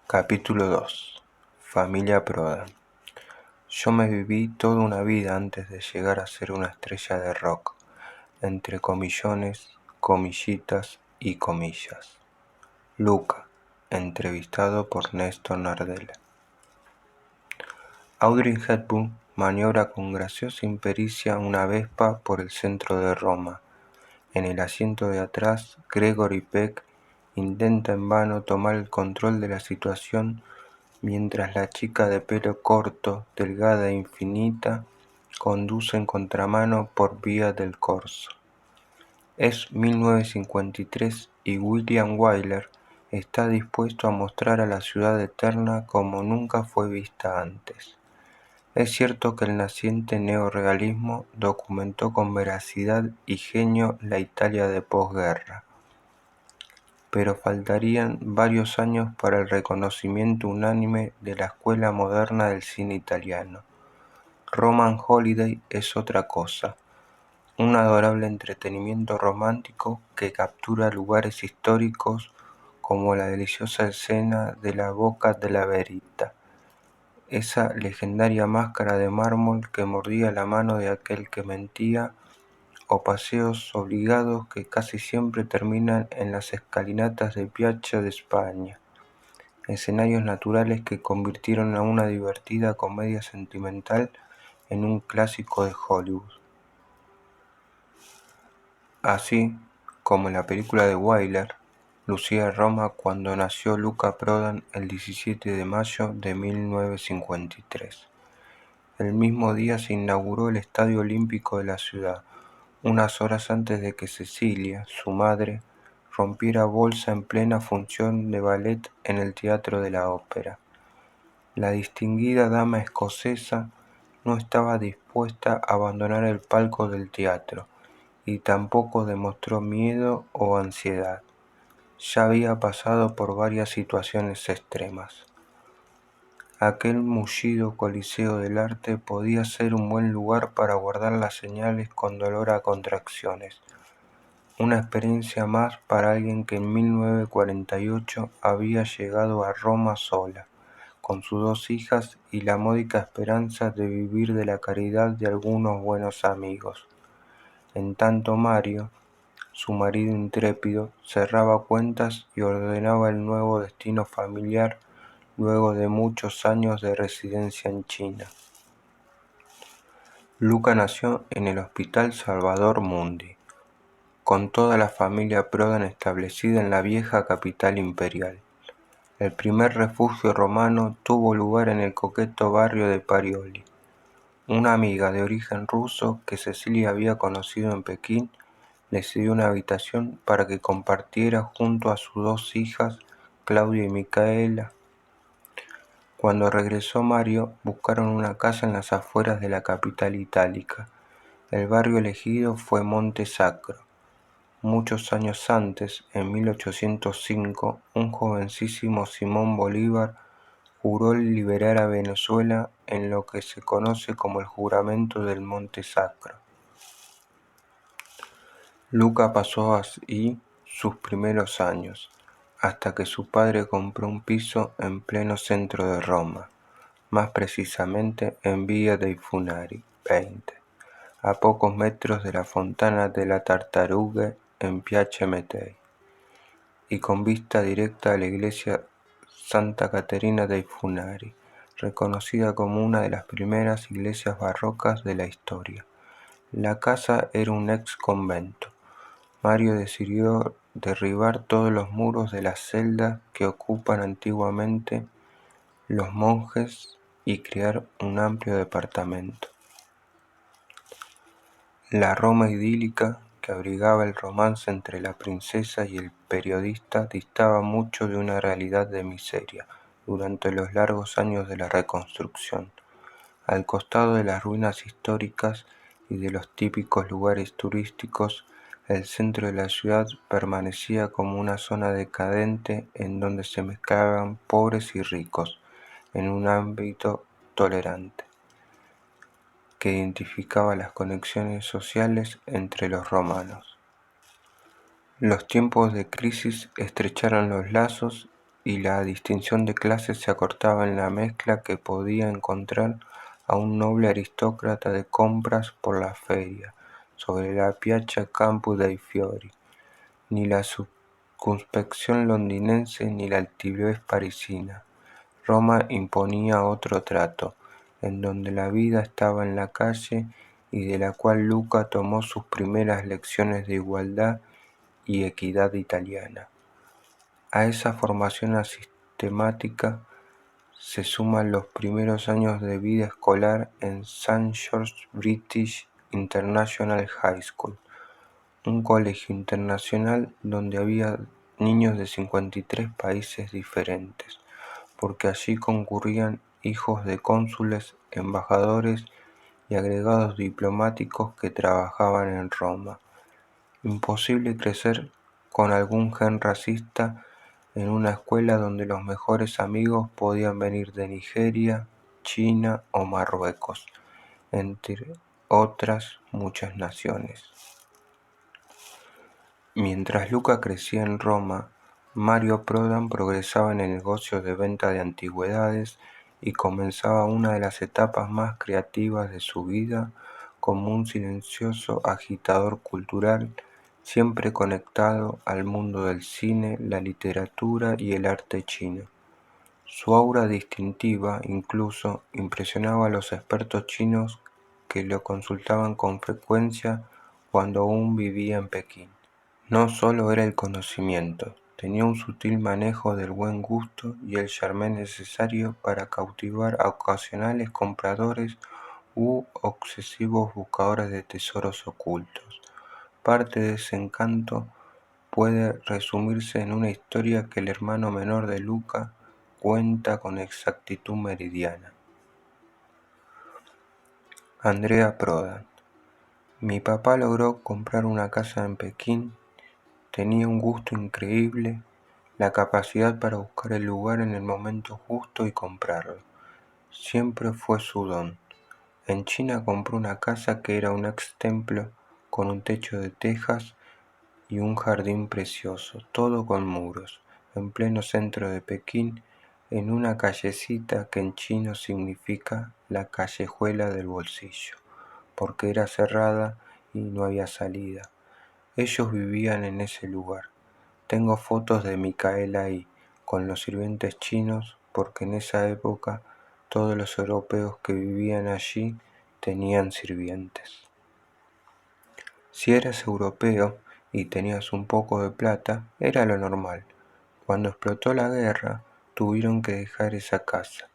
Capítulo 2. Familia Prodan. Yo me viví toda una vida antes de llegar a ser una estrella de rock, entre comillones, comillitas y comillas. Luca, entrevistado por Néstor Nardella. Audrey Hepburn maniobra con graciosa impericia una Vespa por el centro de Roma. En el asiento de atrás, Gregory Peck intenta en vano tomar el control de la situación mientras la chica de pelo corto, delgada e infinita, conduce en contramano por vía del Corso. Es 1953 y William Wyler está dispuesto a mostrar a la ciudad eterna como nunca fue vista antes. Es cierto que el naciente neorrealismo documentó con veracidad y genio la Italia de posguerra, pero faltarían varios años para el reconocimiento unánime de la escuela moderna del cine italiano. Roman Holiday es otra cosa, un adorable entretenimiento romántico que captura lugares históricos como la deliciosa escena de la Boca della Verita, esa legendaria máscara de mármol que mordía la mano de aquel que mentía, o paseos obligados que casi siempre terminan en las escalinatas de Piazza de España, escenarios naturales que convirtieron a una divertida comedia sentimental en un clásico de Hollywood. Así como en la película de Wyler, lucía Roma cuando nació Luca Prodan el 17 de mayo de 1953. El mismo día se inauguró el Estadio Olímpico de la ciudad, unas horas antes de que Cecilia, su madre, rompiera bolsa en plena función de ballet en el Teatro de la Ópera. La distinguida dama escocesa no estaba dispuesta a abandonar el palco del teatro y tampoco demostró miedo o ansiedad. Ya había pasado por varias situaciones extremas. Aquel mullido coliseo del arte podía ser un buen lugar para guardar las señales con dolor a contracciones. Una experiencia más para alguien que en 1948 había llegado a Roma sola, con sus 2 hijas y la módica esperanza de vivir de la caridad de algunos buenos amigos. En tanto Mario, su marido intrépido, cerraba cuentas y ordenaba el nuevo destino familiar luego de muchos años de residencia en China. Luca nació en el Hospital Salvador Mundi, con toda la familia Prodan establecida en la vieja capital imperial. El primer refugio romano tuvo lugar en el coqueto barrio de Parioli. Una amiga de origen ruso que Cecilia había conocido en Pekín le cedió una habitación para que compartiera junto a sus 2 hijas, Claudia y Micaela. Cuando regresó Mario, buscaron una casa en las afueras de la capital itálica. El barrio elegido fue Monte Sacro. Muchos años antes, en 1805, un jovencísimo Simón Bolívar juró liberar a Venezuela en lo que se conoce como el juramento del Monte Sacro. Luca pasó así sus primeros años, hasta que su padre compró un piso en pleno centro de Roma, más precisamente en Via dei Funari 20, a pocos metros de la Fontana delle Tartarughe en Piazza Mattei, y con vista directa a la iglesia Santa Caterina dei Funari, reconocida como una de las primeras iglesias barrocas de la historia. La casa era un ex convento. Mario decidió derribar todos los muros de las celdas que ocupan antiguamente los monjes y crear un amplio departamento. La Roma idílica que abrigaba el romance entre la princesa y el periodista distaba mucho de una realidad de miseria durante los largos años de la reconstrucción. Al costado de las ruinas históricas y de los típicos lugares turísticos, el centro de la ciudad permanecía como una zona decadente en donde se mezclaban pobres y ricos en un ámbito tolerante, que identificaba las conexiones sociales entre los romanos. Los tiempos de crisis estrecharon los lazos y la distinción de clases se acortaba en la mezcla que podía encontrar a un noble aristócrata de compras por la feria, sobre la Piazza Campo dei Fiori. Ni la circunspección londinense ni la altivez parisina. Roma imponía otro trato, en donde la vida estaba en la calle y de la cual Luca tomó sus primeras lecciones de igualdad y equidad italiana. A esa formación sistemática se suman los primeros años de vida escolar en St. George's British International High School, un colegio internacional donde había niños de 53 países diferentes, porque allí concurrían hijos de cónsules, embajadores y agregados diplomáticos que trabajaban en Roma. Imposible crecer con algún gen racista en una escuela donde los mejores amigos podían venir de Nigeria, China o Marruecos, entre otras muchas naciones. Mientras Luca crecía en Roma, Mario Prodan progresaba en el negocio de venta de antigüedades y comenzaba una de las etapas más creativas de su vida como un silencioso agitador cultural, siempre conectado al mundo del cine, la literatura y el arte chino. Su aura distintiva incluso impresionaba a los expertos chinos que lo consultaban con frecuencia cuando aún vivía en Pekín. No solo era el conocimiento, tenía un sutil manejo del buen gusto y el charme necesario para cautivar a ocasionales compradores u obsesivos buscadores de tesoros ocultos. Parte de ese encanto puede resumirse en una historia que el hermano menor de Luca cuenta con exactitud meridiana. Andrea Prodan. Mi papá logró comprar una casa en Pekín. Tenía un gusto increíble, la capacidad para buscar el lugar en el momento justo y comprarlo. Siempre fue su don. En China compró una casa que era un ex-templo con un techo de tejas y un jardín precioso, todo con muros, en pleno centro de Pekín, en una callecita que en chino significa la callejuela del bolsillo, porque era cerrada y no había salida. Ellos vivían en ese lugar. Tengo fotos de Micaela ahí, con los sirvientes chinos, porque en esa época todos los europeos que vivían allí tenían sirvientes. Si eras europeo y tenías un poco de plata, era lo normal. Cuando explotó la guerra, tuvieron que dejar esa casa.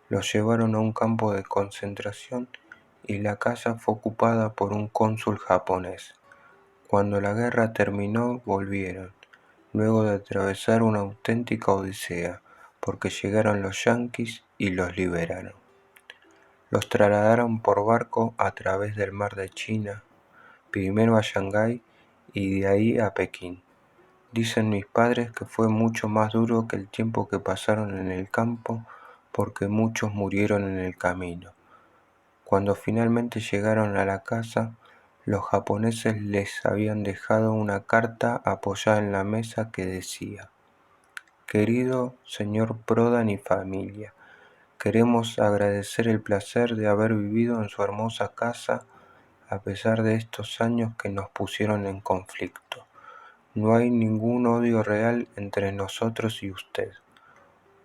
Los llevaron a un campo de concentración y la casa fue ocupada por un cónsul japonés. Cuando la guerra terminó, volvieron, luego de atravesar una auténtica odisea, porque llegaron los yanquis y los liberaron. Los trasladaron por barco a través del mar de China, primero a Shanghái y de ahí a Pekín. Dicen mis padres que fue mucho más duro que el tiempo que pasaron en el campo, porque muchos murieron en el camino. Cuando finalmente llegaron a la casa, los japoneses les habían dejado una carta apoyada en la mesa que decía: Querido señor Prodan y familia, queremos agradecer el placer de haber vivido en su hermosa casa a pesar de estos años que nos pusieron en conflicto. No hay ningún odio real entre nosotros y usted.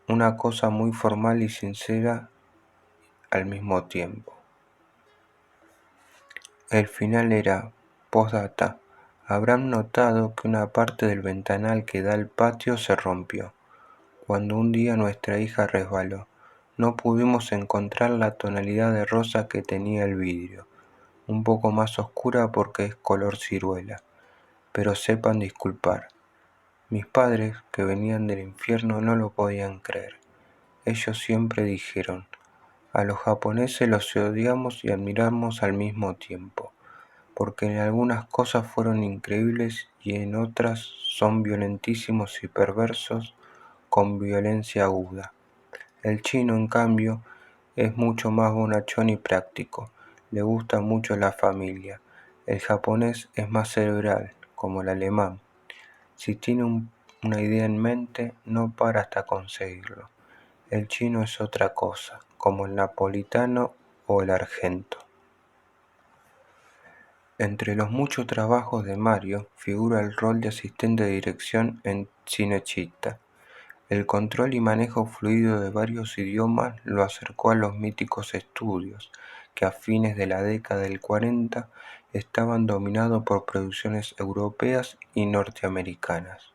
Una cosa muy formal y sincera al mismo tiempo. El final era: postdata. Habrán notado que una parte del ventanal que da al patio se rompió, cuando un día nuestra hija resbaló. No pudimos encontrar la tonalidad de rosa que tenía el vidrio, un poco más oscura porque es color ciruela, pero sepan disculpar. Mis padres, que venían del infierno, no lo podían creer. Ellos siempre dijeron: a los japoneses los odiamos y admiramos al mismo tiempo, porque en algunas cosas fueron increíbles y en otras son violentísimos y perversos con violencia aguda. El chino, en cambio, es mucho más bonachón y práctico, le gusta mucho la familia. El japonés es más cerebral, como el alemán. Si tiene un una idea en mente, no para hasta conseguirlo. El chino es otra cosa, como el napolitano o el argento. Entre los muchos trabajos de Mario figura el rol de asistente de dirección en Cinecittà. El control y manejo fluido de varios idiomas lo acercó a los míticos estudios, que a fines de la década del 40 estaban dominados por producciones europeas y norteamericanas.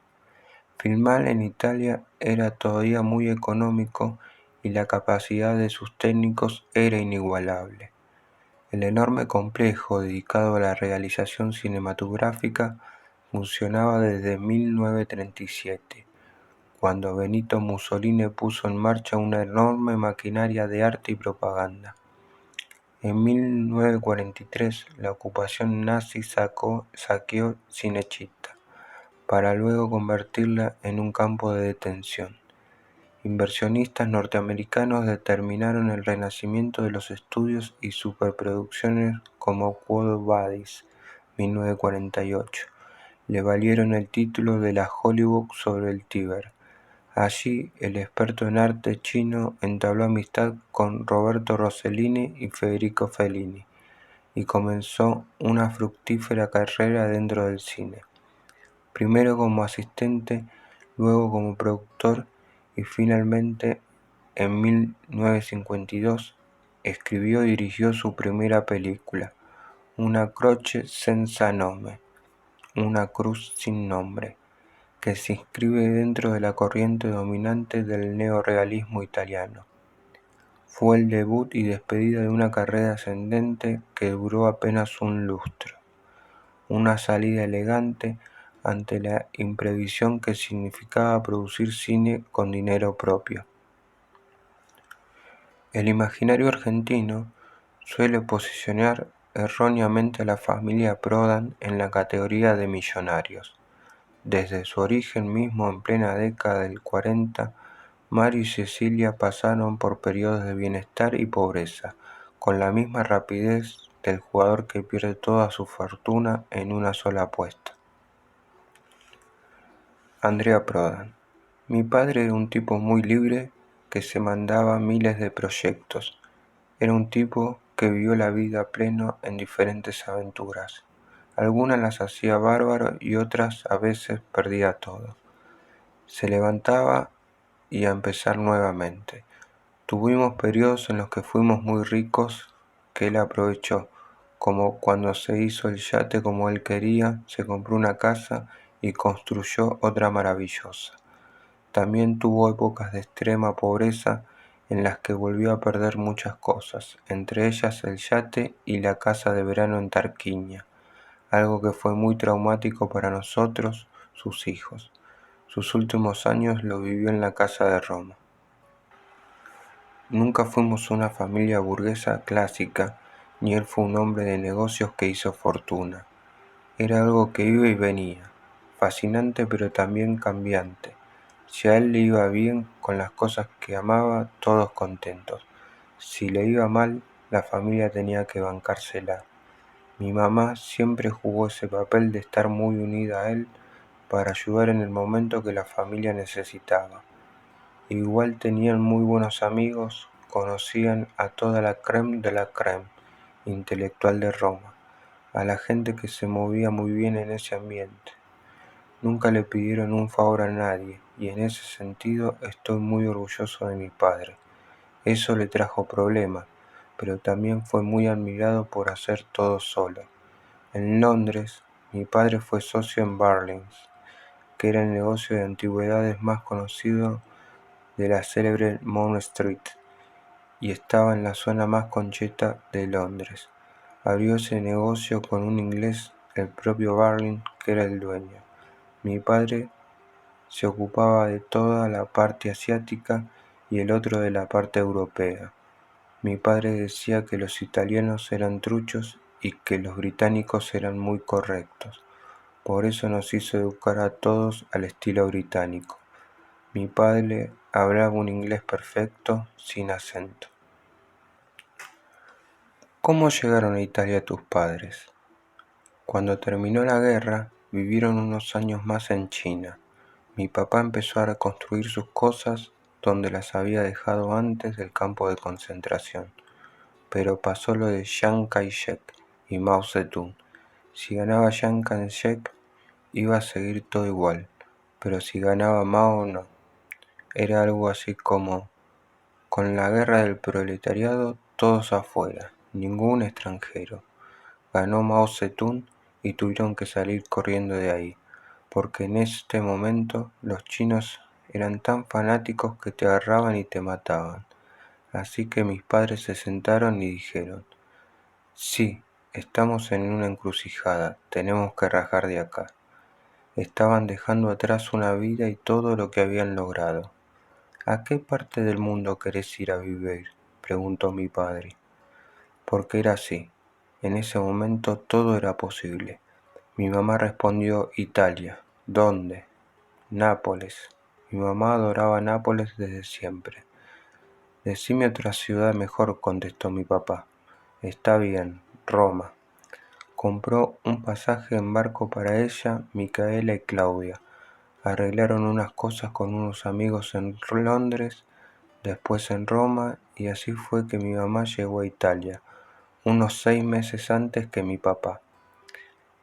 Filmar en Italia era todavía muy económico y la capacidad de sus técnicos era inigualable. El enorme complejo dedicado a la realización cinematográfica funcionaba desde 1937, cuando Benito Mussolini puso en marcha una enorme maquinaria de arte y propaganda. En 1943 la ocupación nazi saqueó Cinecittà, para luego convertirla en un campo de detención. Inversionistas norteamericanos determinaron el renacimiento de los estudios y superproducciones como Quo Vadis, 1948. Le valieron el título de la Hollywood sobre el Tíber. Allí, el experto en arte chino entabló amistad con Roberto Rossellini y Federico Fellini, y comenzó una fructífera carrera dentro del cine. Primero como asistente, luego como productor y finalmente en 1952 escribió y dirigió su primera película, Una croce senza nome, una cruz sin nombre, que se inscribe dentro de la corriente dominante del neorrealismo italiano. Fue el debut y despedida de una carrera ascendente que duró apenas un lustro, una salida elegante ante la imprevisión que significaba producir cine con dinero propio. El imaginario argentino suele posicionar erróneamente a la familia Prodan en la categoría de millonarios. Desde su origen mismo en plena década del 40, Mario y Cecilia pasaron por periodos de bienestar y pobreza, con la misma rapidez del jugador que pierde toda su fortuna en una sola apuesta. Andrea Prodan. Mi padre era un tipo muy libre que se mandaba miles de proyectos. Era un tipo que vivió la vida a pleno en diferentes aventuras. Algunas las hacía bárbaro y otras a veces perdía todo. Se levantaba y a empezar nuevamente. Tuvimos periodos en los que fuimos muy ricos que él aprovechó, como cuando se hizo el yate como él quería, se compró una casa y construyó otra maravillosa. También tuvo épocas de extrema pobreza en las que volvió a perder muchas cosas, entre ellas el yate y la casa de verano en Tarquinia, algo que fue muy traumático para nosotros, sus hijos. Sus últimos años lo vivió en la casa de Roma. Nunca fuimos una familia burguesa clásica, ni él fue un hombre de negocios que hizo fortuna. Era algo que iba y venía, fascinante pero también cambiante. Si a él le iba bien con las cosas que amaba, todos contentos. Si le iba mal, la familia tenía que bancársela. Mi mamá siempre jugó ese papel de estar muy unida a él para ayudar en el momento que la familia necesitaba. Igual tenían muy buenos amigos, conocían a toda la crème de la crème intelectual de Roma, a la gente que se movía muy bien en ese ambiente. Nunca le pidieron un favor a nadie, y en ese sentido estoy muy orgulloso de mi padre. Eso le trajo problemas, pero también fue muy admirado por hacer todo solo. En Londres, mi padre fue socio en Barings, que era el negocio de antigüedades más conocido de la célebre Mount Street, y estaba en la zona más concheta de Londres. Abrió ese negocio con un inglés, el propio Barling, que era el dueño. Mi padre se ocupaba de toda la parte asiática y el otro de la parte europea. Mi padre decía que los italianos eran truchos y que los británicos eran muy correctos. Por eso nos hizo educar a todos al estilo británico. Mi padre hablaba un inglés perfecto, sin acento. ¿Cómo llegaron a Italia tus padres? Cuando terminó la guerra, vivieron unos años más en China. Mi papá empezó a reconstruir sus cosas donde las había dejado antes del campo de concentración. Pero pasó lo de Chiang Kai-shek y Mao Zedong. Si ganaba Chiang Kai-shek, iba a seguir todo igual, pero si ganaba Mao, no. Era algo así como: con la guerra del proletariado, todos afuera, ningún extranjero. Ganó Mao Zedong y tuvieron que salir corriendo de ahí, porque en este momento los chinos eran tan fanáticos que te agarraban y te mataban. Así que mis padres se sentaron y dijeron: sí, estamos en una encrucijada, tenemos que rajar de acá. Estaban dejando atrás una vida y todo lo que habían logrado. ¿A qué parte del mundo querés ir a vivir?, preguntó mi padre. Porque era así. En ese momento todo era posible. Mi mamá respondió: Italia. ¿Dónde? Nápoles. Mi mamá adoraba Nápoles desde siempre. Decime otra ciudad mejor, contestó mi papá. Está bien, Roma. Compró un pasaje en barco para ella, Micaela y Claudia. Arreglaron unas cosas con unos amigos en Londres, después en Roma, y así fue que mi mamá llegó a Italia, unos 6 meses antes que mi papá.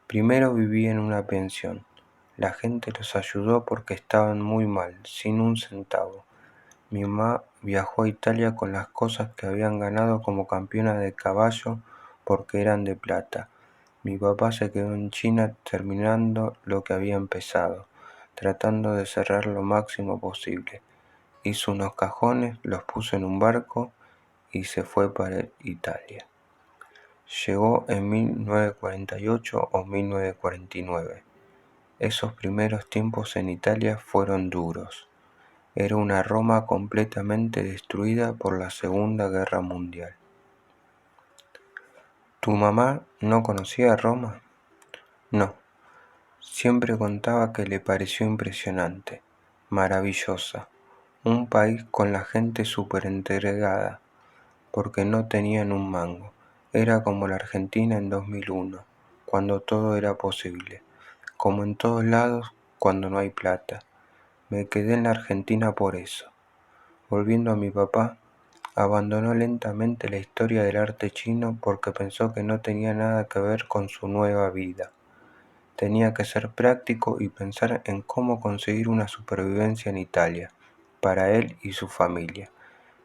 Primero viví en una pensión. La gente los ayudó porque estaban muy mal, sin un centavo. Mi mamá viajó a Italia con las cosas que habían ganado como campeona de caballo porque eran de plata. Mi papá se quedó en China terminando lo que había empezado, tratando de cerrar lo máximo posible. Hizo unos cajones, los puso en un barco y se fue para Italia. Llegó en 1948 o 1949. Esos primeros tiempos en Italia fueron duros. Era una Roma completamente destruida por la Segunda Guerra Mundial. ¿Tu mamá no conocía Roma? No. Siempre contaba que le pareció impresionante, maravillosa, un país con la gente súper entregada, porque no tenían un mango. Era como la Argentina en 2001, cuando todo era posible, como en todos lados cuando no hay plata. Me quedé en la Argentina por eso. Volviendo a mi papá, abandonó lentamente la historia del arte chino porque pensó que no tenía nada que ver con su nueva vida. Tenía que ser práctico y pensar en cómo conseguir una supervivencia en Italia, para él y su familia.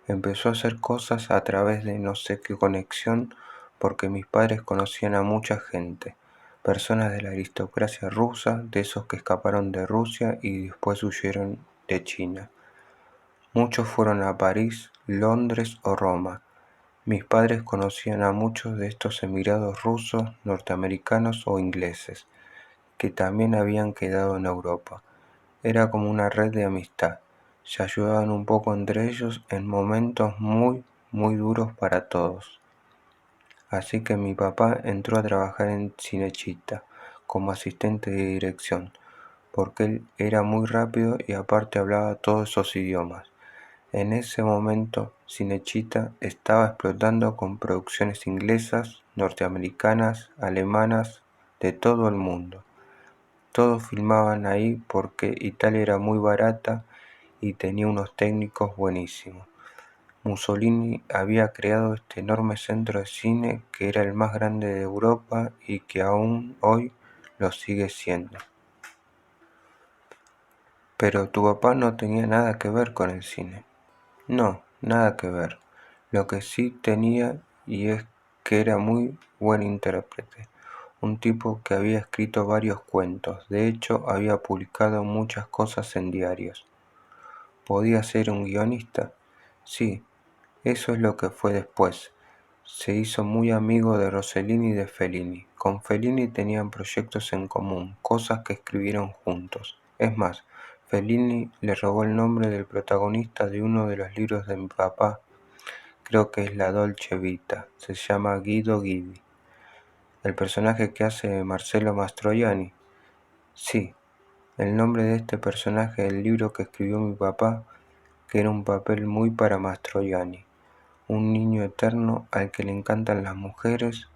Empezó a hacer cosas a través de no sé qué conexión, porque mis padres conocían a mucha gente, personas de la aristocracia rusa, de esos que escaparon de Rusia y después huyeron de China. Muchos fueron a París, Londres o Roma. Mis padres conocían a muchos de estos emigrados rusos, norteamericanos o ingleses, que también habían quedado en Europa. Era como una red de amistad. Se ayudaban un poco entre ellos en momentos muy, muy duros para todos. Así que mi papá entró a trabajar en Cinecittà como asistente de dirección, porque él era muy rápido y aparte hablaba todos esos idiomas. En ese momento, Cinecittà estaba explotando con producciones inglesas, norteamericanas, alemanas, de todo el mundo. Todos filmaban ahí porque Italia era muy barata y tenía unos técnicos buenísimos. Mussolini había creado este enorme centro de cine que era el más grande de Europa y que aún hoy lo sigue siendo. Pero tu papá no tenía nada que ver con el cine. No, nada que ver. Lo que sí tenía y es que era muy buen intérprete, un tipo que había escrito varios cuentos, de hecho había publicado muchas cosas en diarios. ¿Podía ser un guionista? Sí, eso es lo que fue después. Se hizo muy amigo de Rossellini y de Fellini. Con Fellini tenían proyectos en común, cosas que escribieron juntos. Es más, Fellini le robó el nombre del protagonista de uno de los libros de mi papá. Creo que es La Dolce Vita. Se llama Guido Guidi. ¿El personaje que hace Marcello Mastroianni? Sí, el nombre de este personaje del libro que escribió mi papá, que era un papel muy para Mastroianni, un niño eterno al que le encantan las mujeres,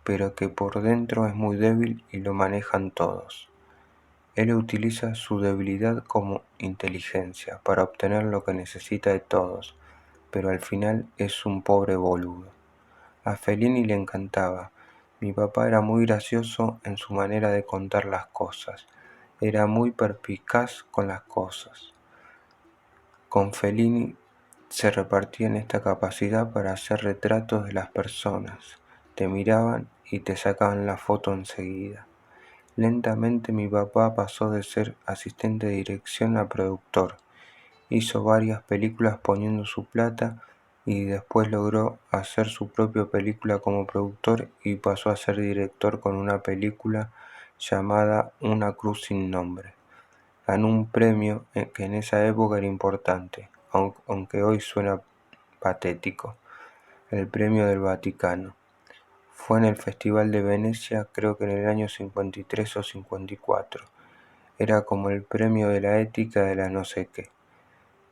pero que por dentro es muy débil y lo manejan todos. Él utiliza su debilidad como inteligencia para obtener lo que necesita de todos, pero al final es un pobre boludo. A Fellini le encantaba. Mi papá era muy gracioso en su manera de contar las cosas. Era muy perspicaz con las cosas. Con Fellini se repartían esta capacidad para hacer retratos de las personas. Te miraban y te sacaban la foto enseguida. Lentamente mi papá pasó de ser asistente de dirección a productor. Hizo varias películas poniendo su plata y después logró hacer su propia película como productor y pasó a ser director con una película llamada Una cruz sin nombre. Ganó un premio que en esa época era importante, aunque hoy suena patético, el premio del Vaticano. Fue en el Festival de Venecia, creo que en el año 53 o 54. Era como el premio de la ética de la no sé qué.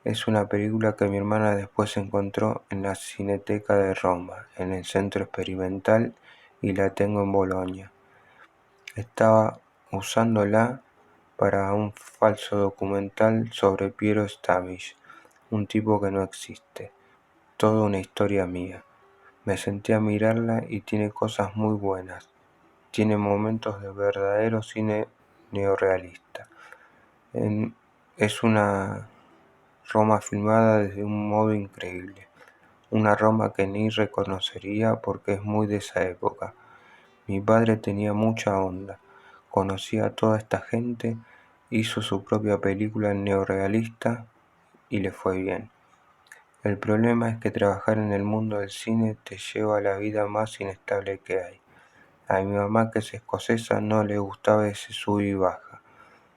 Es una película que mi hermana después encontró en la Cineteca de Roma, en el Centro Experimental, y la tengo en Bolonia. Estaba usándola para un falso documental sobre Piero Stamish, un tipo que no existe. Toda una historia mía. Me senté a mirarla y tiene cosas muy buenas. Tiene momentos de verdadero cine neorrealista. Es una Roma filmada desde un modo increíble. Una Roma que ni reconocería porque es muy de esa época. Mi padre tenía mucha onda. Conocía a toda esta gente, hizo su propia película neorrealista y le fue bien. El problema es que trabajar en el mundo del cine te lleva a la vida más inestable que hay. A mi mamá, que es escocesa, no le gustaba ese sub y baja.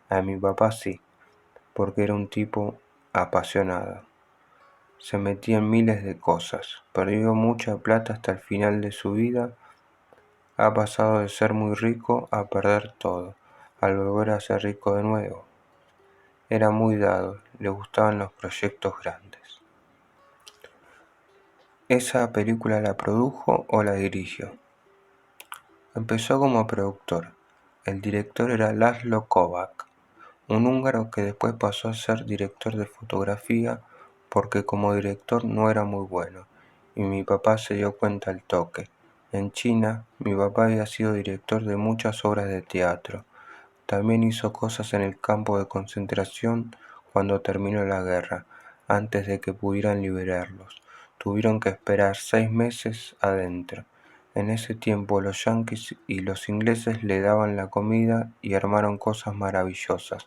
A mi papá sí, porque era un tipo apasionado. Se metía en miles de cosas, perdió mucha plata hasta el final de su vida, ha pasado de ser muy rico a perder todo, al volver a ser rico de nuevo. Era muy dado, le gustaban los proyectos grandes. ¿Esa película la produjo o la dirigió? Empezó como productor. El director era Laszlo Kovacs, un húngaro que después pasó a ser director de fotografía porque como director no era muy bueno, y mi papá se dio cuenta al toque. En China, mi papá había sido director de muchas obras de teatro. También hizo cosas en el campo de concentración cuando terminó la guerra, antes de que pudieran liberarlos. Tuvieron que esperar 6 meses adentro. En ese tiempo los yanquis y los ingleses le daban la comida y armaron cosas maravillosas.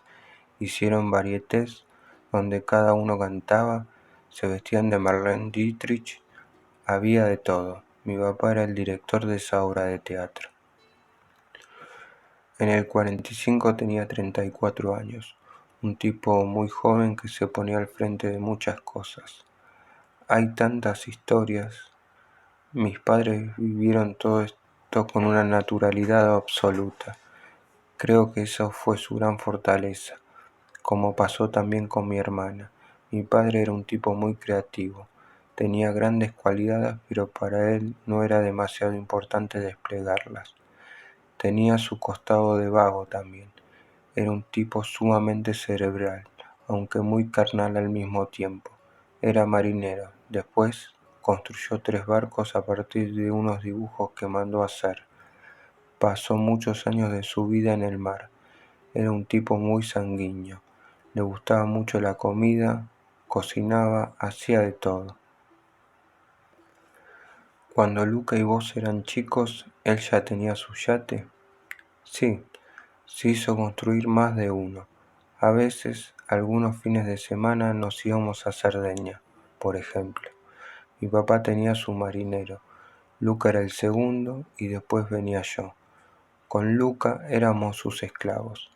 Hicieron varietés donde cada uno cantaba, se vestían de Marlene Dietrich, había de todo. Mi papá era el director de esa obra de teatro. En el 45 tenía 34 años, un tipo muy joven que se ponía al frente de muchas cosas. Hay tantas historias. Mis padres vivieron todo esto con una naturalidad absoluta. Creo que eso fue su gran fortaleza, como pasó también con mi hermana. Mi padre era un tipo muy creativo. Tenía grandes cualidades, pero para él no era demasiado importante desplegarlas. Tenía su costado de vago también. Era un tipo sumamente cerebral, aunque muy carnal al mismo tiempo. Era marinero. Después construyó 3 barcos a partir de unos dibujos que mandó hacer. Pasó muchos años de su vida en el mar. Era un tipo muy sanguíneo. Le gustaba mucho la comida, cocinaba, hacía de todo. Cuando Luca y vos eran chicos, ¿él ya tenía su yate? Sí, se hizo construir más de uno. A veces, algunos fines de semana nos íbamos a Cerdeña, por ejemplo. Mi papá tenía su marinero. Luca era el segundo y después venía yo. Con Luca éramos sus esclavos.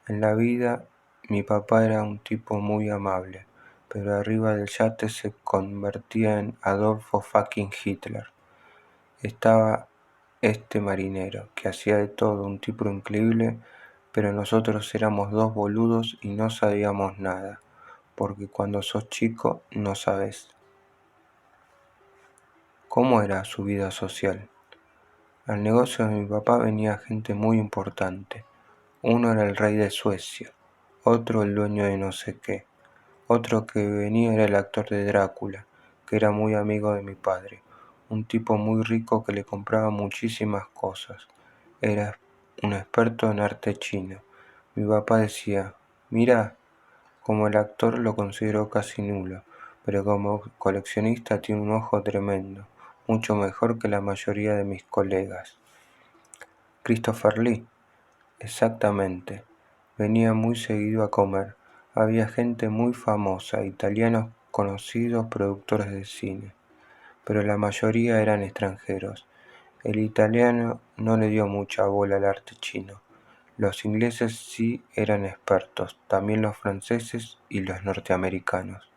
En la vida, mi papá era un tipo muy amable, pero arriba del yate se convertía en Adolfo fucking Hitler. Estaba este marinero, que hacía de todo, un tipo increíble, pero nosotros éramos 2 boludos y no sabíamos nada, porque cuando sos chico no sabés. ¿Cómo era su vida social? Al negocio de mi papá venía gente muy importante. Uno era el rey de Suecia, otro el dueño de no sé qué, otro que venía era el actor de Drácula, que era muy amigo de mi padre, un tipo muy rico que le compraba muchísimas cosas. Era un experto en arte chino. Mi papá decía, mira, como el actor lo considero casi nulo, pero como coleccionista tiene un ojo tremendo, mucho mejor que la mayoría de mis colegas. Christopher Lee, exactamente. Venía muy seguido a comer. Había gente muy famosa, italianos conocidos, productores de cine, pero la mayoría eran extranjeros. El italiano no le dio mucha bola al arte chino. Los ingleses sí eran expertos, también los franceses y los norteamericanos.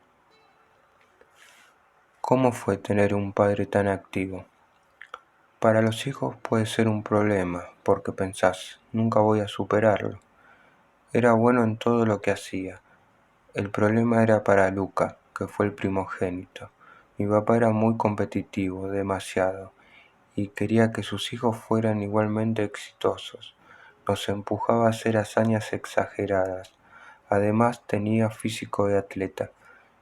¿Cómo fue tener un padre tan activo? Para los hijos puede ser un problema, porque pensás, nunca voy a superarlo. Era bueno en todo lo que hacía. El problema era para Luca, que fue el primogénito. Mi papá era muy competitivo, demasiado, y quería que sus hijos fueran igualmente exitosos. Nos empujaba a hacer hazañas exageradas. Además tenía físico de atleta.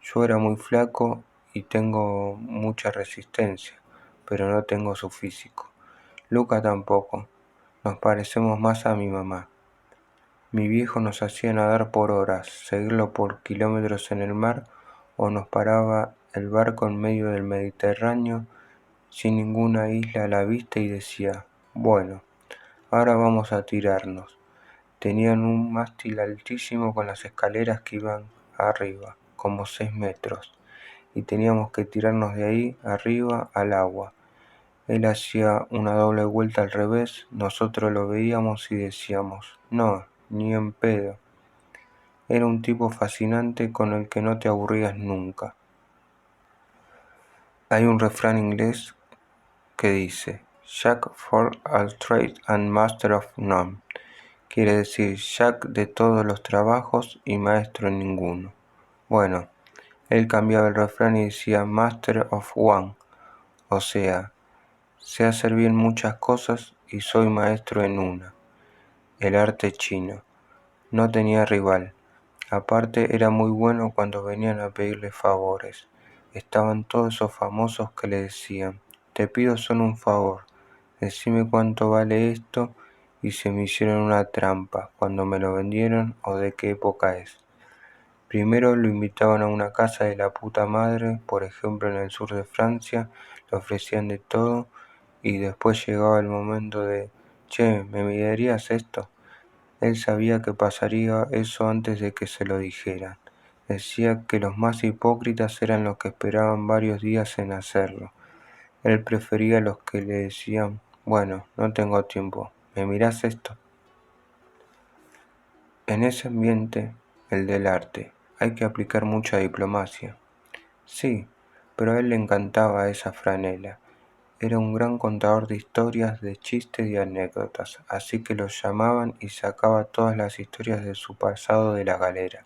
Yo era muy flaco y tengo mucha resistencia, pero no tengo su físico. Luca tampoco. Nos parecemos más a mi mamá. Mi viejo nos hacía nadar por horas, seguirlo por kilómetros en el mar, o nos paraba el barco en medio del Mediterráneo sin ninguna isla a la vista y decía, bueno, ahora vamos a tirarnos. Tenían un mástil altísimo con las escaleras que iban arriba, como 6 metros, y teníamos que tirarnos de ahí arriba al agua. Él hacía una doble vuelta al revés, nosotros lo veíamos y decíamos, no, ni en pedo. Era un tipo fascinante con el que no te aburrías nunca. Hay un refrán inglés que dice, Jack for all trades and master of none. Quiere decir Jack de todos los trabajos y maestro en ninguno. Bueno, él cambiaba el refrán y decía Master of One, o sea, sé hacer bien muchas cosas y soy maestro en una, el arte chino. No tenía rival. Aparte era muy bueno cuando venían a pedirle favores. Estaban todos esos famosos que le decían, te pido solo un favor, decime cuánto vale esto y se me hicieron una trampa cuando me lo vendieron o de qué época es. Primero lo invitaban a una casa de la puta madre, por ejemplo en el sur de Francia, le ofrecían de todo y después llegaba el momento de, che, ¿me enviarías esto? Él sabía que pasaría eso antes de que se lo dijeran. Decía que los más hipócritas eran los que esperaban varios días en hacerlo. Él prefería los que le decían, bueno, no tengo tiempo, ¿me mirás esto? En ese ambiente, el del arte, hay que aplicar mucha diplomacia. Sí, pero a él le encantaba esa franela. Era un gran contador de historias, de chistes y anécdotas, así que lo llamaban y sacaba todas las historias de su pasado de la galera.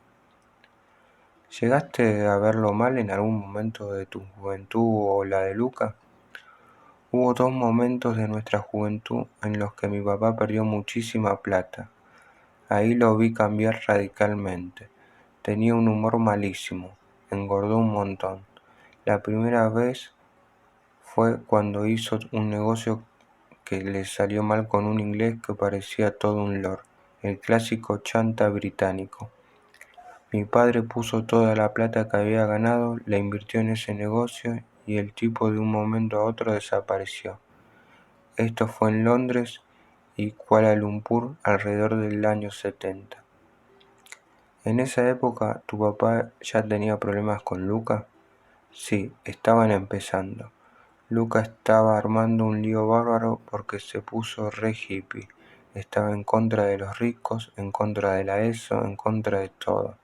¿Llegaste a verlo mal en algún momento de tu juventud o la de Luca? Hubo 2 momentos de nuestra juventud en los que mi papá perdió muchísima plata. Ahí lo vi cambiar radicalmente. Tenía un humor malísimo, engordó un montón. La primera vez fue cuando hizo un negocio que le salió mal con un inglés que parecía todo un lord, el clásico chanta británico. Mi padre puso toda la plata que había ganado, la invirtió en ese negocio y el tipo de un momento a otro desapareció. Esto fue en Londres y Kuala Lumpur alrededor del año 70. En esa época, ¿tu papá ya tenía problemas con Luca? Sí, estaban empezando. Luca estaba armando un lío bárbaro porque se puso re hippie. Estaba en contra de los ricos, en contra de la ESO, en contra de todo.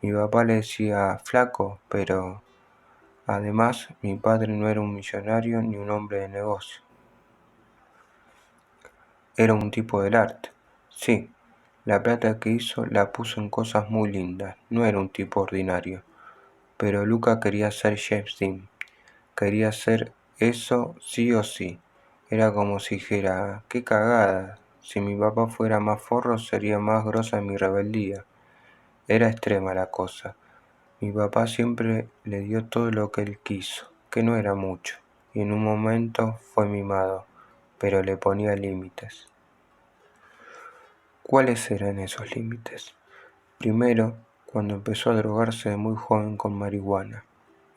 Mi papá le decía flaco, pero además mi padre no era un millonario ni un hombre de negocio. Era un tipo del arte. Sí, la plata que hizo la puso en cosas muy lindas. No era un tipo ordinario. Pero Luca quería ser James Dean. Quería ser eso sí o sí. Era como si dijera, qué cagada, Si mi papá fuera más forro, sería más grosa mi rebeldía. Era extrema la cosa. Mi papá siempre le dio todo lo que él quiso, que no era mucho, y en un momento fue mimado, pero le ponía límites. ¿Cuáles eran esos límites? Primero, cuando empezó a drogarse de muy joven con marihuana.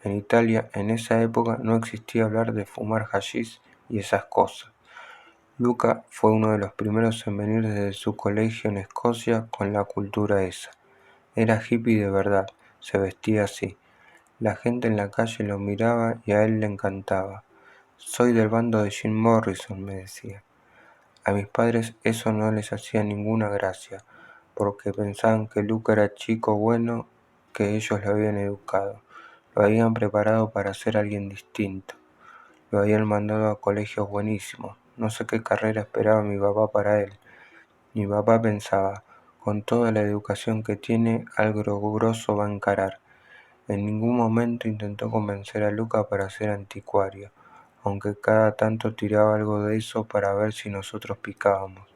En Italia, en esa época, no existía hablar de fumar hashish y esas cosas. Luca fue uno de los primeros en venir desde su colegio en Escocia con la cultura esa. Era hippie de verdad, se vestía así. La gente en la calle lo miraba y a él le encantaba. Soy del bando de Jim Morrison, me decía. A mis padres eso no les hacía ninguna gracia, porque pensaban que Luca era chico bueno, que ellos lo habían educado, lo habían preparado para ser alguien distinto, lo habían mandado a colegios buenísimos. No sé qué carrera esperaba mi papá para él. Mi papá pensaba, con toda la educación que tiene, algo grosso va a encarar. En ningún momento intentó convencer a Luca para ser anticuario, aunque cada tanto tiraba algo de eso para ver si nosotros picábamos.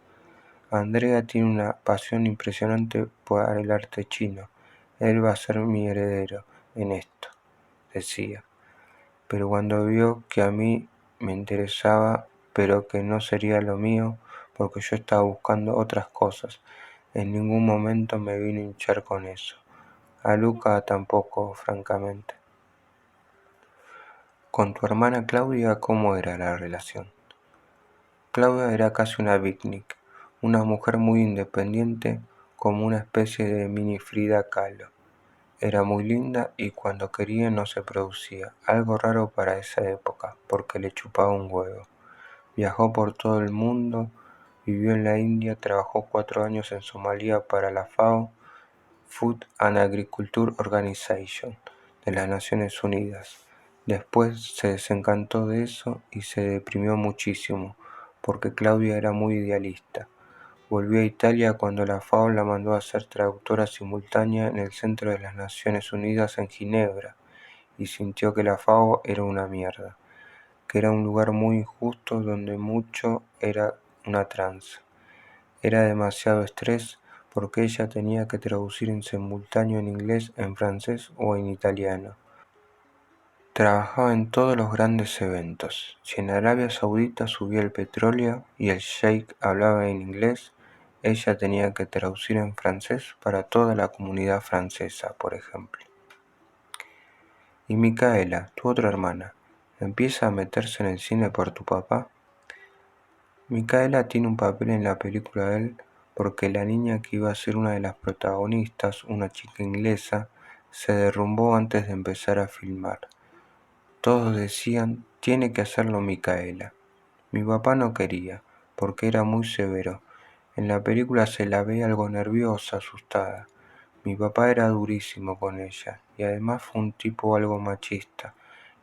Andrea tiene una pasión impresionante por el arte chino. Él va a ser mi heredero en esto, decía. Pero cuando vio que a mí me interesaba, pero que no sería lo mío, porque yo estaba buscando otras cosas, en ningún momento me vino a hinchar con eso. A Luca tampoco, francamente. Con tu hermana Claudia, ¿cómo era la relación? Claudia era casi una beatnik, una mujer muy independiente, como una especie de mini Frida Kahlo. Era muy linda y cuando quería no se producía, algo raro para esa época, porque le chupaba un huevo. Viajó por todo el mundo, vivió en la India, trabajó 4 años en Somalia para la FAO, Food and Agriculture Organization, de las Naciones Unidas. Después se desencantó de eso y se deprimió muchísimo, porque Claudia era muy idealista. Volvió a Italia cuando la FAO la mandó a ser traductora simultánea en el Centro de las Naciones Unidas en Ginebra, y sintió que la FAO era una mierda, que era un lugar muy injusto donde mucho era una tranza. Era demasiado estrés porque ella tenía que traducir en simultáneo en inglés, en francés o en italiano. Trabajaba en todos los grandes eventos. Si en Arabia Saudita subía el petróleo y el sheik hablaba en inglés, ella tenía que traducir en francés para toda la comunidad francesa, por ejemplo. Y Micaela, tu otra hermana, ¿empieza a meterse en el cine por tu papá? Micaela tiene un papel en la película de él porque la niña que iba a ser una de las protagonistas, una chica inglesa, se derrumbó antes de empezar a filmar. Todos decían, tiene que hacerlo Micaela. Mi papá no quería, porque era muy severo. En la película se la ve algo nerviosa, asustada. Mi papá era durísimo con ella, y además fue un tipo algo machista.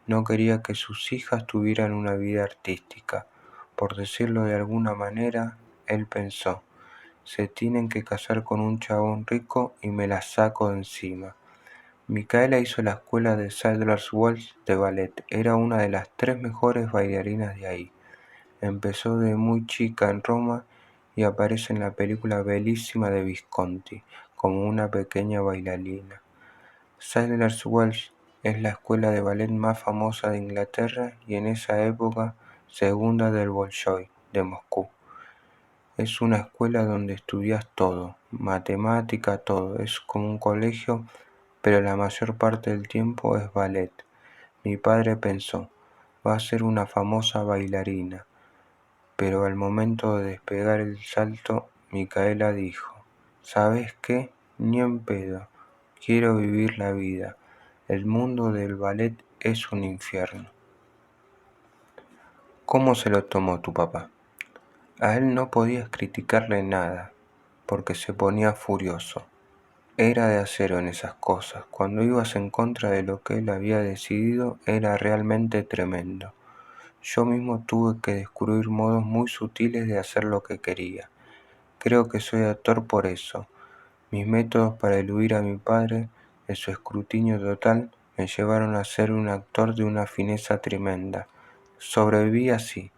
No quería que sus hijas tuvieran una vida artística. Por decirlo de alguna manera, él pensó, se tienen que casar con un chabón rico y me la saco de encima. Micaela hizo la escuela de Sadler's Wells de ballet, era una de las 3 mejores bailarinas de ahí. Empezó de muy chica en Roma y aparece en la película Bellísima de Visconti, como una pequeña bailarina. Sadler's Wells es la escuela de ballet más famosa de Inglaterra y en esa época segunda del Bolshoi de Moscú. Es una escuela donde estudias todo, matemática, todo, es como un colegio, pero la mayor parte del tiempo es ballet. Mi padre pensó, va a ser una famosa bailarina, pero al momento de despegar el salto, Micaela dijo, ¿sabes qué? Ni en pedo, quiero vivir la vida. El mundo del ballet es un infierno. ¿Cómo se lo tomó tu papá? A él no podías criticarle nada, porque se ponía furioso. Era de acero en esas cosas. Cuando ibas en contra de lo que él había decidido, era realmente tremendo. Yo mismo tuve que descubrir modos muy sutiles de hacer lo que quería. Creo que soy actor por eso. Mis métodos para eludir a mi padre, de su escrutinio total, me llevaron a ser un actor de una fineza tremenda. Sobreviví así,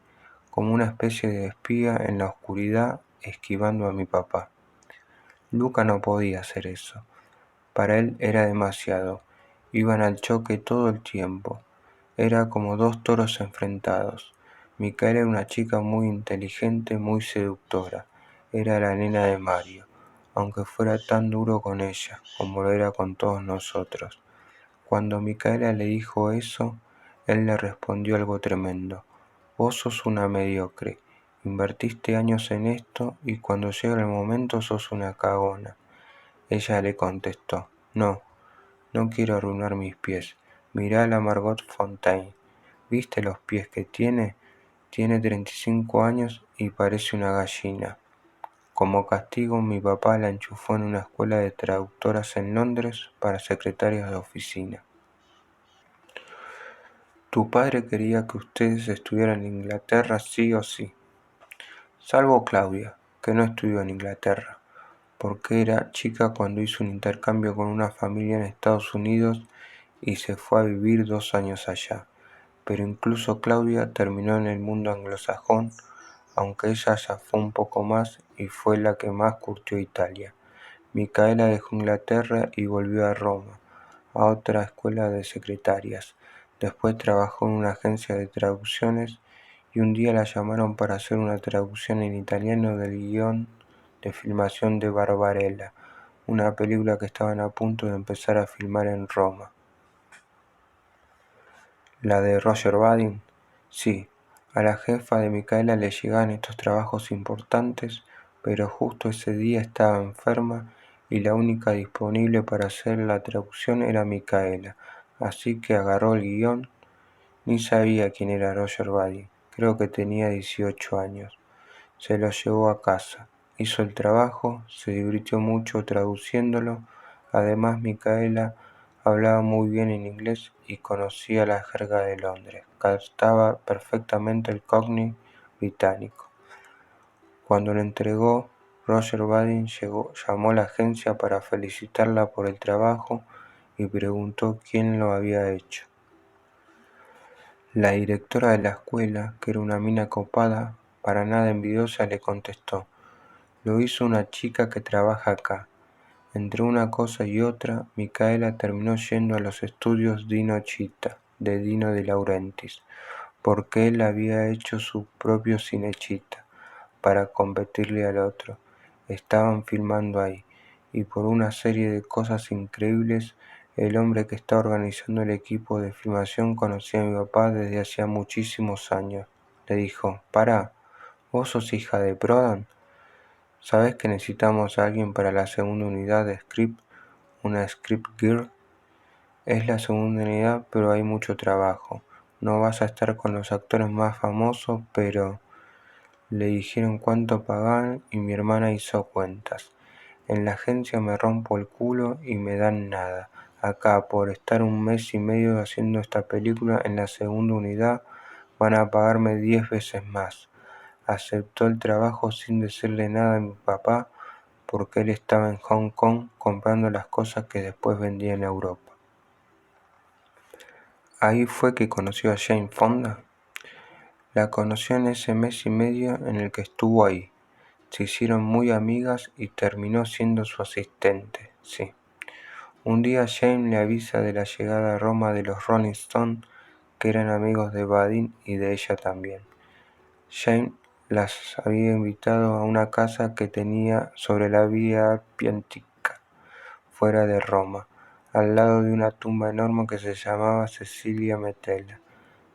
como una especie de espía en la oscuridad esquivando a mi papá. Luca no podía hacer eso. Para él era demasiado. Iban al choque todo el tiempo. Era como dos toros enfrentados. Micaela era una chica muy inteligente, muy seductora. Era la nena de Mario, aunque fuera tan duro con ella, como lo era con todos nosotros. Cuando Micaela le dijo eso, él le respondió algo tremendo. Vos sos una mediocre. Invertiste años en esto y cuando llega el momento sos una cagona. Ella le contestó, no, no quiero arruinar mis pies. Mirá a la Margot Fontaine. ¿Viste los pies que tiene? Tiene 35 años y parece una gallina. Como castigo, mi papá la enchufó en una escuela de traductoras en Londres para secretarias de oficina. Tu padre quería que ustedes estuvieran en Inglaterra sí o sí. Salvo Claudia, que no estudió en Inglaterra, porque era chica cuando hizo un intercambio con una familia en Estados Unidos y se fue a vivir 2 años allá. Pero incluso Claudia terminó en el mundo anglosajón, aunque ella ya fue un poco más y fue la que más curtió Italia. Micaela dejó Inglaterra y volvió a Roma, a otra escuela de secretarias. Después trabajó en una agencia de traducciones y un día la llamaron para hacer una traducción en italiano del guión de filmación de Barbarella, una película que estaban a punto de empezar a filmar en Roma. ¿La de Roger Vadim? Sí, a la jefa de Micaela le llegaban estos trabajos importantes, pero justo ese día estaba enferma y la única disponible para hacer la traducción era Micaela, así que agarró el guión. Ni sabía quién era Roger Vadim, creo que tenía 18 años. Se lo llevó a casa, hizo el trabajo, se divirtió mucho traduciéndolo. Además, Micaela hablaba muy bien en inglés y conocía la jerga de Londres, captaba perfectamente el cockney británico. Cuando lo entregó, Roger Vadim llamó a la agencia para felicitarla por el trabajo y preguntó quién lo había hecho. La directora de la escuela, que era una mina copada, para nada envidiosa, le contestó, lo hizo una chica que trabaja acá. Entre una cosa y otra, Micaela terminó yendo a los estudios Dino Chita, de Dino De Laurentiis, porque él había hecho su propio Cinecittà, para competirle al otro. Estaban filmando ahí, y por una serie de cosas increíbles, el hombre que estaba organizando el equipo de filmación conocía a mi papá desde hacía muchísimos años. Le dijo, pará, ¿vos sos hija de Prodan? ¿Sabés que necesitamos a alguien para la segunda unidad de script, una script girl? Es la segunda unidad, pero hay mucho trabajo. No vas a estar con los actores más famosos, pero... Le dijeron cuánto pagaban y mi hermana hizo cuentas. En la agencia me rompo el culo y me dan nada. Acá, por estar 1 mes y medio haciendo esta película en la segunda unidad, van a pagarme 10 veces más. Aceptó el trabajo sin decirle nada a mi papá porque él estaba en Hong Kong comprando las cosas que después vendía en Europa. Ahí fue que conoció a Jane Fonda. La conoció en ese 1 mes y medio en el que estuvo ahí. Se hicieron muy amigas y terminó siendo su asistente, sí. Un día Jane le avisa de la llegada a Roma de los Rolling Stones, que eran amigos de Vadim y de ella también. Jane las había invitado a una casa que tenía sobre la Vía Appiatica, fuera de Roma, al lado de una tumba enorme que se llamaba Cecilia Metella,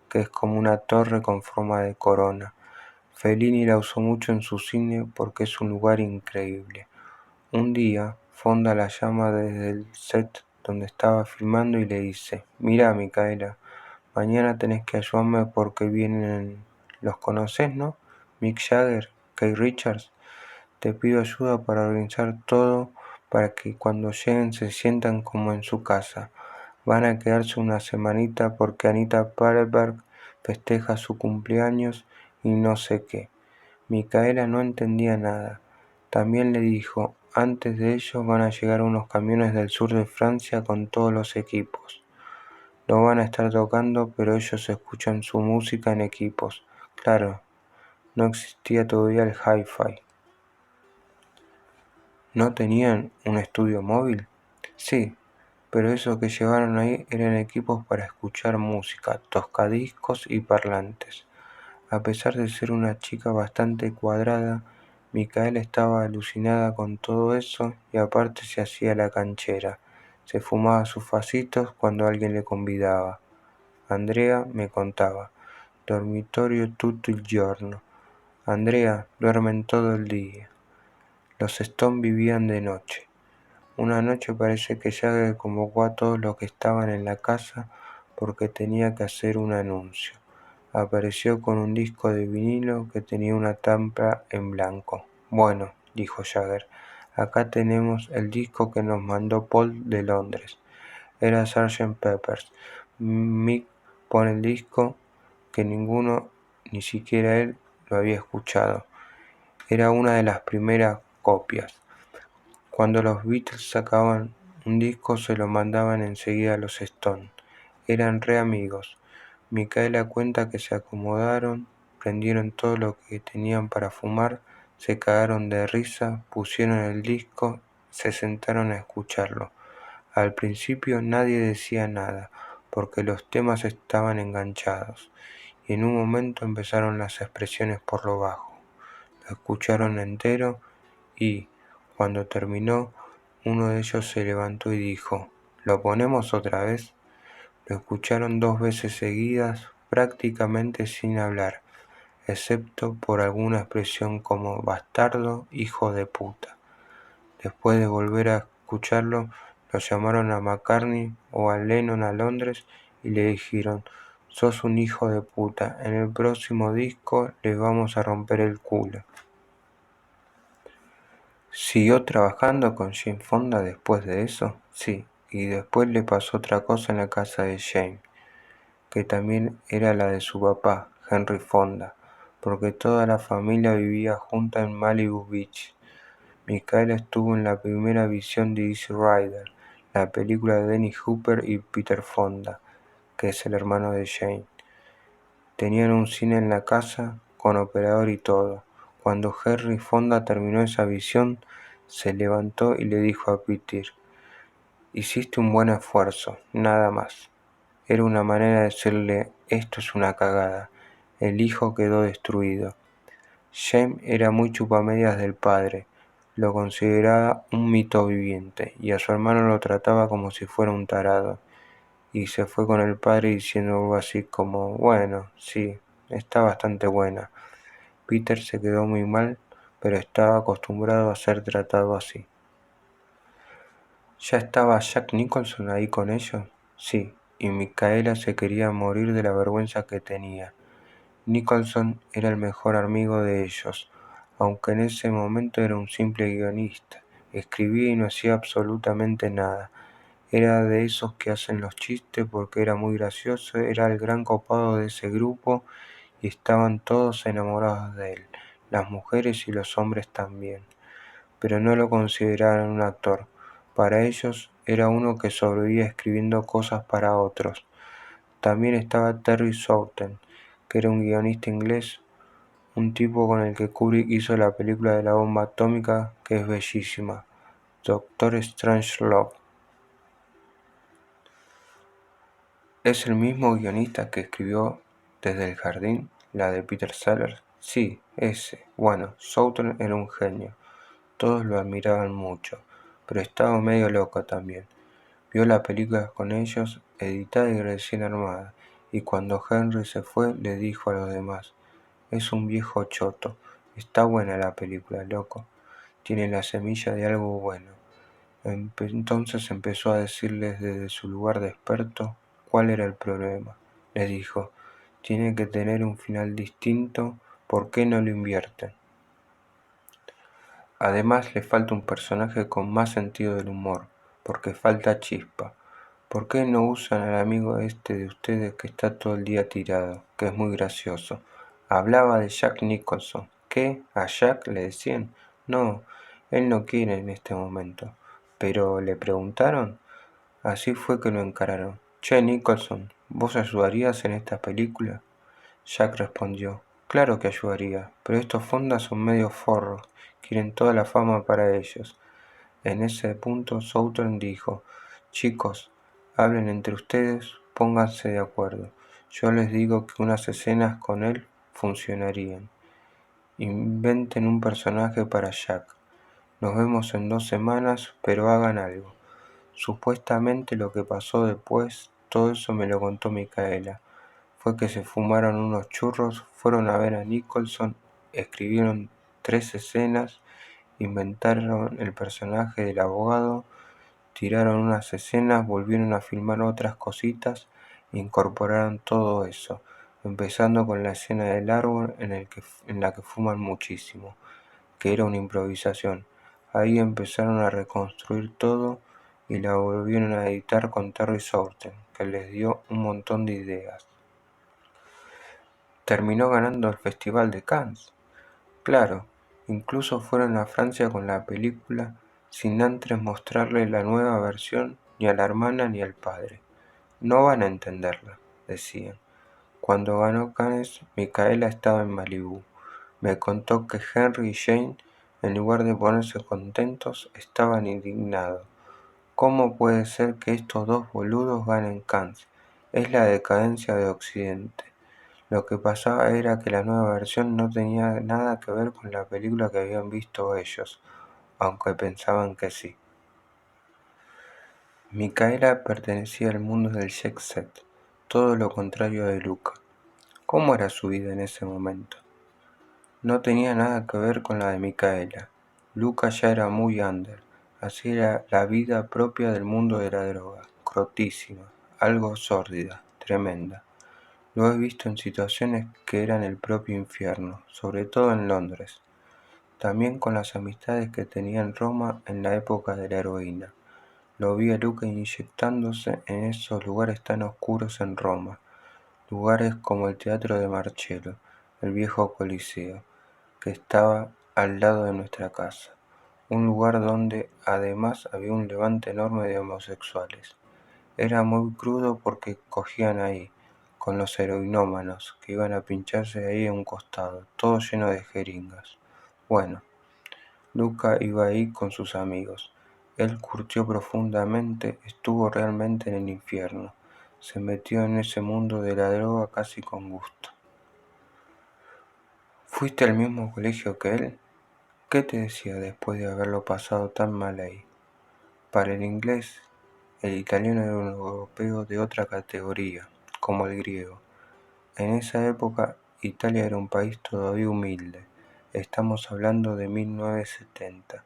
que es como una torre con forma de corona. Fellini la usó mucho en su cine porque es un lugar increíble. Un día, Fonda la llama desde el set donde estaba filmando y le dice, mira Micaela, mañana tenés que ayudarme porque vienen... ¿Los conocés, no? Mick Jagger, Keith Richards. Te pido ayuda para organizar todo para que cuando lleguen se sientan como en su casa. Van a quedarse una semanita porque Anita Pallenberg festeja su cumpleaños y no sé qué. Micaela no entendía nada. También le dijo, antes de ellos van a llegar unos camiones del sur de Francia con todos los equipos. No van a estar tocando, pero ellos escuchan su música en equipos. Claro, no existía todavía el hi-fi. ¿No tenían un estudio móvil? Sí, pero eso que llevaron ahí eran equipos para escuchar música, tocadiscos y parlantes. A pesar de ser una chica bastante cuadrada, Micaela estaba alucinada con todo eso y aparte se hacía la canchera. Se fumaba sus facitos cuando alguien le convidaba. Andrea me contaba: dormitorio tutto il giorno. Andrea, duermen todo el día. Los Stone vivían de noche. Una noche parece que Jagger convocó a todos los que estaban en la casa porque tenía que hacer un anuncio. Apareció con un disco de vinilo que tenía una tapa en blanco. Bueno, dijo Jagger, acá tenemos el disco que nos mandó Paul de Londres. Era Sgt. Pepper's. Mick pone el disco que ninguno, ni siquiera él, lo había escuchado. Era una de las primeras copias. Cuando los Beatles sacaban un disco se lo mandaban enseguida a los Stones. Eran re amigos. Micaela cuenta que se acomodaron, prendieron todo lo que tenían para fumar, se cagaron de risa, pusieron el disco, se sentaron a escucharlo. Al principio nadie decía nada, porque los temas estaban enganchados, y en un momento empezaron las expresiones por lo bajo. Lo escucharon entero y, cuando terminó, uno de ellos se levantó y dijo: ¿Lo ponemos otra vez? Lo escucharon 2 veces seguidas, prácticamente sin hablar, excepto por alguna expresión como bastardo, hijo de puta. Después de volver a escucharlo, lo llamaron a McCartney o a Lennon a Londres y le dijeron: sos un hijo de puta, en el próximo disco les vamos a romper el culo. ¿Siguió trabajando con Jane Fonda después de eso? Sí, y después le pasó otra cosa en la casa de Jane, que también era la de su papá, Henry Fonda, porque toda la familia vivía junta en Malibu Beach. Michaela estuvo en la primera visión de Easy Rider, la película de Dennis Hopper y Peter Fonda, que es el hermano de Jane. Tenían un cine en la casa, con operador y todo. Cuando Henry Fonda terminó esa visión, se levantó y le dijo a Peter: hiciste un buen esfuerzo, nada más. Era una manera de decirle: esto es una cagada. El hijo quedó destruido. James era muy chupamedias del padre, lo consideraba un mito viviente, y a su hermano lo trataba como si fuera un tarado, y se fue con el padre diciendo algo así como: bueno, sí, está bastante buena. Peter se quedó muy mal, pero estaba acostumbrado a ser tratado así. ¿Ya estaba Jack Nicholson ahí con ellos? Sí, y Micaela se quería morir de la vergüenza que tenía. Nicholson era el mejor amigo de ellos, aunque en ese momento era un simple guionista. Escribía y no hacía absolutamente nada. Era de esos que hacen los chistes porque era muy gracioso, era el gran copado de ese grupo y estaban todos enamorados de él, las mujeres y los hombres también. Pero no lo consideraban un actor. Para ellos era uno que sobrevivía escribiendo cosas para otros. También estaba Terry Southern, que era un guionista inglés, un tipo con el que Kubrick hizo la película de la bomba atómica, que es bellísima, Doctor Strangelove. ¿Es el mismo guionista que escribió Desde el jardín, la de Peter Sellers? Sí, ese. Bueno, Southern era un genio. Todos lo admiraban mucho, pero estaba medio loco también. Vio la película con ellos, editada y recién armada, y cuando Henry se fue le dijo a los demás: es un viejo choto. Está buena la película, loco. Tiene la semilla de algo bueno. Entonces empezó a decirles desde su lugar de experto cuál era el problema. Les dijo: tiene que tener un final distinto, ¿por qué no lo invierten? Además le falta un personaje con más sentido del humor, porque falta chispa. ¿Por qué no usan al amigo este de ustedes que está todo el día tirado, que es muy gracioso? Hablaba de Jack Nicholson. ¿Qué? ¿A Jack le decían? No, él no quiere en este momento. ¿Pero le preguntaron? Así fue que lo encararon. Che, Nicholson, ¿vos ayudarías en esta película? Jack respondió: claro que ayudaría, pero estos fondas son medio forros, quieren toda la fama para ellos. En ese punto Southern dijo: «Chicos, hablen entre ustedes, pónganse de acuerdo. Yo les digo que unas escenas con él funcionarían. Inventen un personaje para Jack. Nos vemos en 2 semanas, pero hagan algo». Supuestamente lo que pasó después, todo eso me lo contó Micaela. Fue que se fumaron unos churros, fueron a ver a Nicholson, escribieron 3 escenas, inventaron el personaje del abogado, tiraron unas escenas, volvieron a filmar otras cositas e incorporaron todo eso, empezando con la escena del árbol en la que fuman muchísimo, que era una improvisación. Ahí empezaron a reconstruir todo y la volvieron a editar con Terry Southern, que les dio un montón de ideas. Terminó ganando el Festival de Cannes. Claro, incluso fueron a Francia con la película sin antes mostrarle la nueva versión ni a la hermana ni al padre. No van a entenderla, decían. Cuando ganó Cannes, Micaela estaba en Malibú. Me contó que Henry y Jane, en lugar de ponerse contentos, estaban indignados. ¿Cómo puede ser que estos dos boludos ganen Cannes? Es la decadencia de Occidente. Lo que pasaba era que la nueva versión no tenía nada que ver con la película que habían visto ellos, aunque pensaban que sí. Micaela pertenecía al mundo del jet set, todo lo contrario de Luca. ¿Cómo era su vida en ese momento? No tenía nada que ver con la de Micaela. Luca ya era muy under, así era la vida propia del mundo de la droga, crotísima, algo sórdida, tremenda. Lo he visto en situaciones que eran el propio infierno, sobre todo en Londres. También con las amistades que tenía en Roma en la época de la heroína. Lo vi a Luca inyectándose en esos lugares tan oscuros en Roma, lugares como el Teatro de Marcello, el viejo Coliseo, que estaba al lado de nuestra casa, un lugar donde además había un levante enorme de homosexuales. Era muy crudo porque cogían ahí, con los heroinómanos, que iban a pincharse ahí a un costado, todo lleno de jeringas. Bueno, Luca iba ahí con sus amigos. Él curtió profundamente, estuvo realmente en el infierno. Se metió en ese mundo de la droga casi con gusto. ¿Fuiste al mismo colegio que él? ¿Qué te decía después de haberlo pasado tan mal ahí? Para el inglés, el italiano era un europeo de otra categoría, como el griego. En esa época, Italia era un país todavía humilde. Estamos hablando de 1970,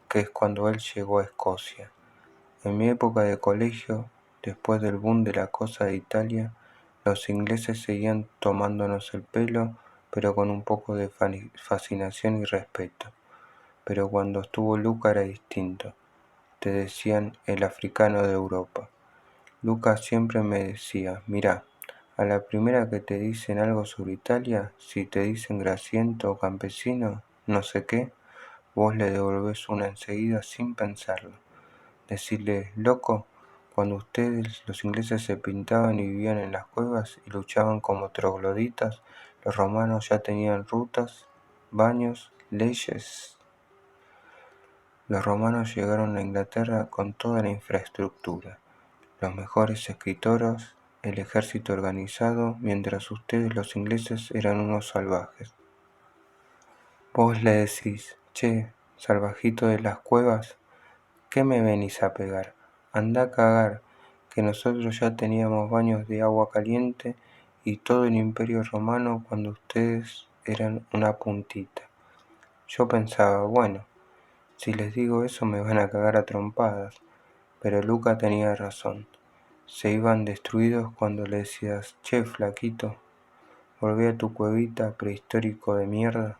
que es cuando él llegó a Escocia. En mi época de colegio, después del boom de la cosa de Italia, los ingleses seguían tomándonos el pelo, pero con un poco de fascinación y respeto. Pero cuando estuvo Luca era distinto. Te decían el africano de Europa. Luca siempre me decía: mirá, a la primera que te dicen algo sobre Italia, si te dicen grasiento o campesino, no sé qué, vos le devolvés una enseguida sin pensarlo. Decirle: loco, cuando ustedes, los ingleses, se pintaban y vivían en las cuevas y luchaban como trogloditas, los romanos ya tenían rutas, baños, leyes. Los romanos llegaron a Inglaterra con toda la infraestructura, los mejores escritores, el ejército organizado, mientras ustedes, los ingleses, eran unos salvajes. Vos le decís: che, salvajito de las cuevas, ¿qué me venís a pegar? Andá a cagar, que nosotros ya teníamos baños de agua caliente y todo el imperio romano cuando ustedes eran una puntita. Yo pensaba, bueno, si les digo eso me van a cagar a trompadas, pero Luca tenía razón. Se iban destruidos cuando le decías: che, flaquito, volvé a tu cuevita, prehistórico de mierda.